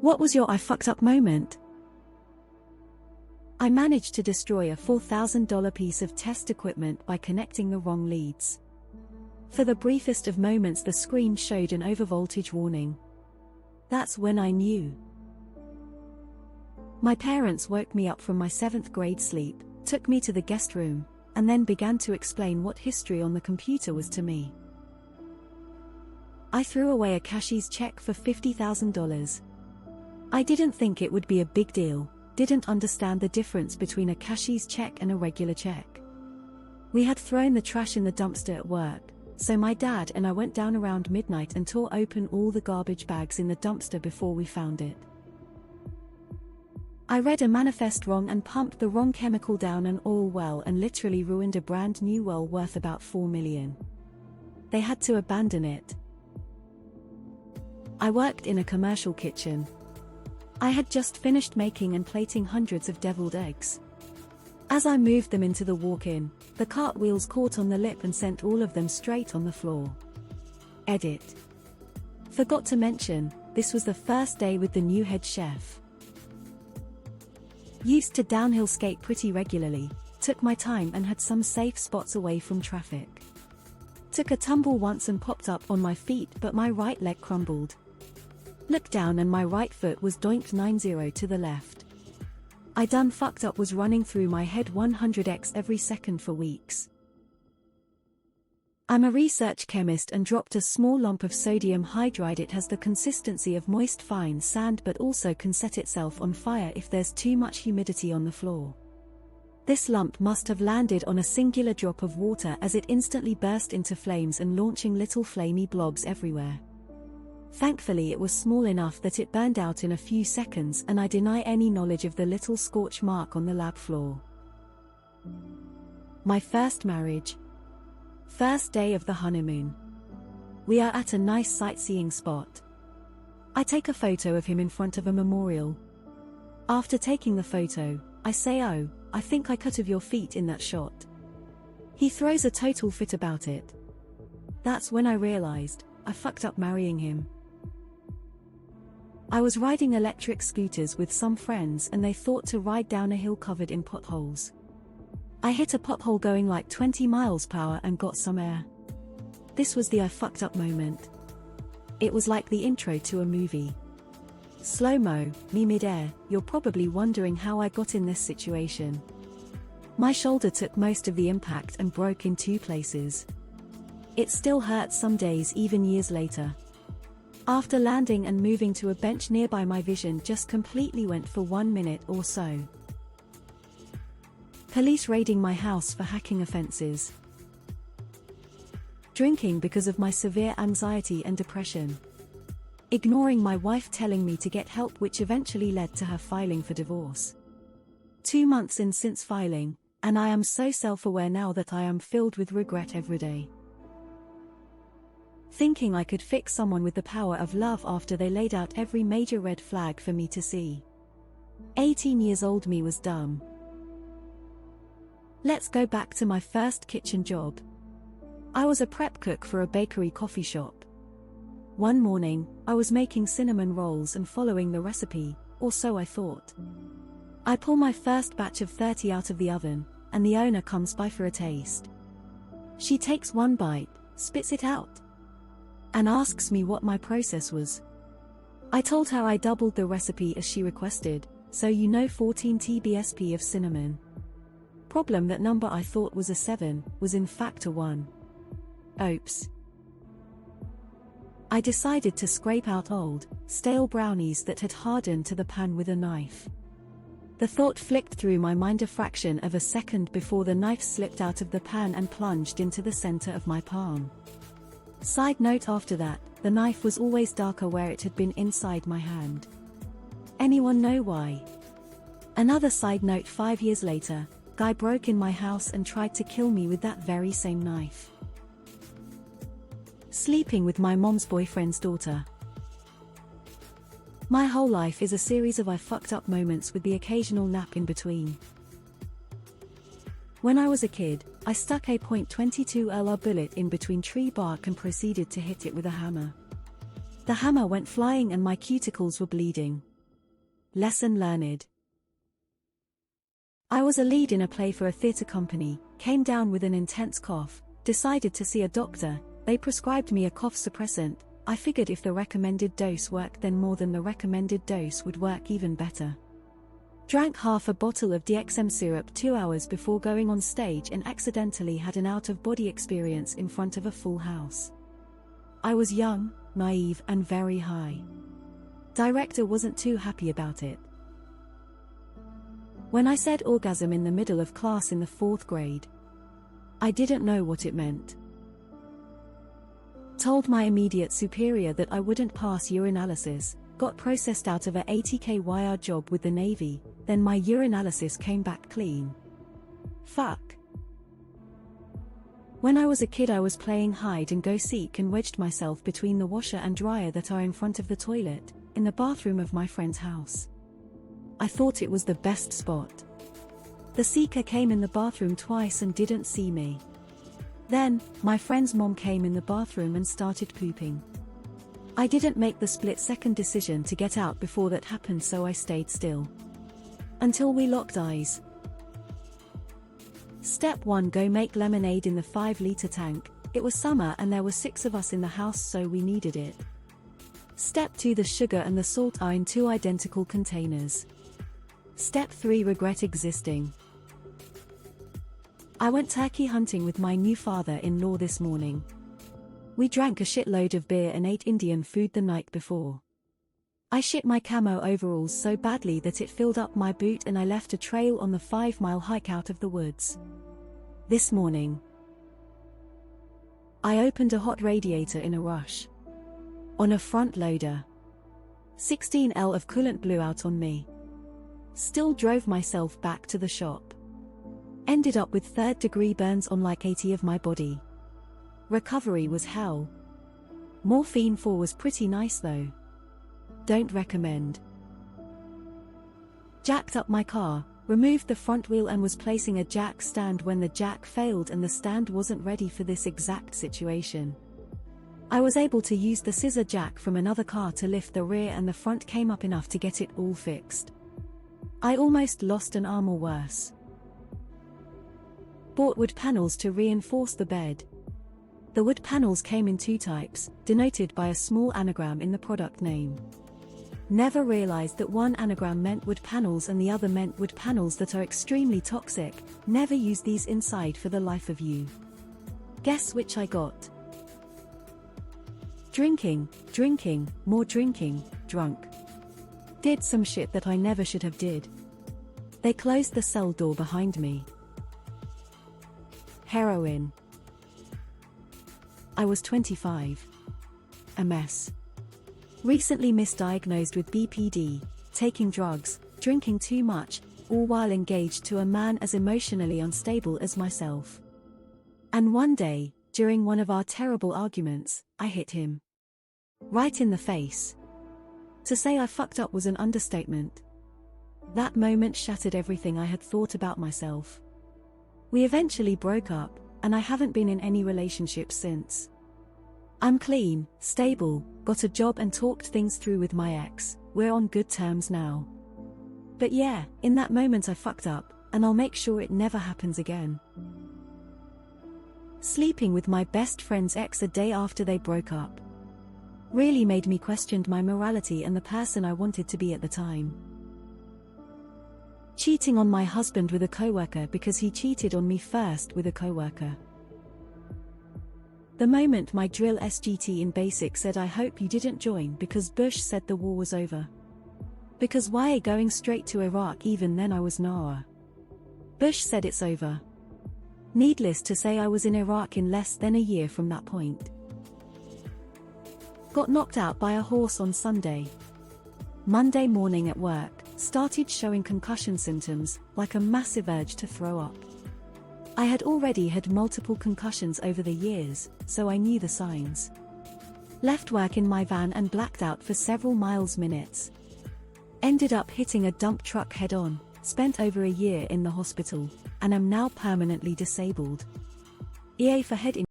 What was your I fucked up moment? I managed to destroy a $4,000 piece of test equipment by connecting the wrong leads. For the briefest of moments the screen showed an overvoltage warning. That's when I knew. My parents woke me up from my 7th grade sleep, took me to the guest room, and then began to explain what history on the computer was to me. I threw away a cashier's check for $50,000. I didn't think it would be a big deal, didn't understand the difference between a cashier's check and a regular check. We had thrown the trash in the dumpster at work, so my dad and I went down around midnight and tore open all the garbage bags in the dumpster before we found it. I read a manifest wrong and pumped the wrong chemical down an oil well and literally ruined a brand new well worth about $4 million. They had to abandon it. I worked in a commercial kitchen. I had just finished making and plating hundreds of deviled eggs. As I moved them into the walk-in, the cartwheels caught on the lip and sent all of them straight on the floor. Edit. Forgot to mention, this was the first day with the new head chef. Used to downhill skate pretty regularly, took my time and had some safe spots away from traffic. Took a tumble once and popped up on my feet but my right leg crumbled. Looked down and my right foot was doinked 9-0 to the left. I done fucked up was running through my head 100x every second for weeks. I'm a research chemist and dropped a small lump of sodium hydride. It has the consistency of moist fine sand but also can set itself on fire if there's too much humidity on the floor. This lump must have landed on a singular drop of water as it instantly burst into flames and launching little flamey blobs everywhere. Thankfully it was small enough that it burned out in a few seconds and I deny any knowledge of the little scorch mark on the lab floor. My first marriage. First day of the honeymoon. We are at a nice sightseeing spot. I take a photo of him in front of a memorial. After taking the photo, I say, "Oh, I think I cut off your feet in that shot." He throws a total fit about it. That's when I realized, I fucked up marrying him. I was riding electric scooters with some friends and they thought to ride down a hill covered in potholes. I hit a pothole going like 20 miles per hour and got some air. This was the I fucked up moment. It was like the intro to a movie. Slow-mo, me mid-air. You're probably wondering how I got in this situation. My shoulder took most of the impact and broke in 2 places. It still hurts some days even years later. After landing and moving to a bench nearby, my vision just completely went for 1 minute or so. Police raiding my house for hacking offenses. Drinking because of my severe anxiety and depression. Ignoring my wife telling me to get help, which eventually led to her filing for divorce. 2 months in since filing, and I am so self-aware now that I am filled with regret every day. Thinking I could fix someone with the power of love after they laid out every major red flag for me to see. 18 years old me was dumb. Let's go back to my first kitchen job. I was a prep cook for a bakery coffee shop. One morning, I was making cinnamon rolls and following the recipe, or so I thought. I pull my first batch of 30 out of the oven, and the owner comes by for a taste. She takes one bite, spits it out, and asks me what my process was. I told her I doubled the recipe as she requested, so 14 TBSP of cinnamon. Problem: that number I thought was a 7, was in fact a 1. Oops. I decided to scrape out old, stale brownies that had hardened to the pan with a knife. The thought flicked through my mind a fraction of a second before the knife slipped out of the pan and plunged into the center of my palm. Side note: after that, the knife was always darker where it had been inside my hand. Anyone know why? Another side note: 5 years later, guy broke in my house and tried to kill me with that very same knife. Sleeping with my mom's boyfriend's daughter. My whole life is a series of I fucked up moments with the occasional nap in between. When I was a kid, I stuck a .22 LR bullet in between tree bark and proceeded to hit it with a hammer. The hammer went flying and my cuticles were bleeding, Lesson learned. I was a lead in a play for a theatre company, came down with an intense cough, decided to see a doctor. They prescribed me a cough suppressant. I figured if the recommended dose worked, then more than the recommended dose would work even better. Drank half a bottle of DXM syrup 2 hours before going on stage and accidentally had an out-of-body experience in front of a full house. I was young, naive and very high. Director wasn't too happy about it. When I said orgasm in the middle of class in the 4th grade, I didn't know what it meant. Told my immediate superior that I wouldn't pass urinalysis, got processed out of a 80k wire job with the Navy, then my urinalysis came back clean. Fuck. When I was a kid I was playing hide and go seek and wedged myself between the washer and dryer that are in front of the toilet, in the bathroom of my friend's house. I thought it was the best spot. The seeker came in the bathroom twice and didn't see me. Then, my friend's mom came in the bathroom and started pooping. I didn't make the split-second decision to get out before that happened, so I stayed still. Until we locked eyes. Step 1: Go make lemonade in the 5-liter tank. It was summer and there were 6 of us in the house, so we needed it. Step 2: The sugar and the salt are in 2 identical containers. Step 3: Regret existing. I went turkey hunting with my new father-in-law this morning. We drank a shitload of beer and ate Indian food the night before. I shit my camo overalls so badly that it filled up my boot and I left a trail on the 5-mile hike out of the woods. This morning, I opened a hot radiator in a rush. On a front loader. 16L of coolant blew out on me. Still drove myself back to the shop. Ended up with 3rd-degree burns on like 80 of my body. Recovery was hell. Morphine 4 was pretty nice though. Don't recommend. Jacked up my car, removed the front wheel and was placing a jack stand when the jack failed and the stand wasn't ready for this exact situation. I was able to use the scissor jack from another car to lift the rear and the front came up enough to get it all fixed. I almost lost an arm or worse. Bought wood panels to reinforce the bed. The wood panels came in 2 types, denoted by a small anagram in the product name. Never realized that one anagram meant wood panels and the other meant wood panels that are extremely toxic. Never use these inside for the life of you. Guess which I got? Drinking, more drinking, drunk. Did some shit that I never should have did. They closed the cell door behind me. Heroin. I was 25. A mess. Recently misdiagnosed with BPD, taking drugs, drinking too much, all while engaged to a man as emotionally unstable as myself. And one day, during one of our terrible arguments, I hit him. Right in the face. To say I fucked up was an understatement. That moment shattered everything I had thought about myself. We eventually broke up, and I haven't been in any relationship since. I'm clean, stable, got a job and talked things through with my ex. We're on good terms now. But yeah, in that moment I fucked up, and I'll make sure it never happens again. Sleeping with my best friend's ex a day after they broke up really made me question my morality and the person I wanted to be at the time. Cheating on my husband with a coworker because he cheated on me first with a coworker. The moment my drill SGT in basic said I hope you didn't join because Bush said the war was over. Because why going straight to Iraq? Even then I was Nara. Bush said it's over. Needless to say I was in Iraq in less than a year from that point. Got knocked out by a horse on Sunday. Monday morning at work, started showing concussion symptoms, like a massive urge to throw up. I had already had multiple concussions over the years, so I knew the signs. Left work in my van and blacked out for several minutes. Ended up hitting a dump truck head-on, spent over a year in the hospital, and am now permanently disabled. EA for head injury.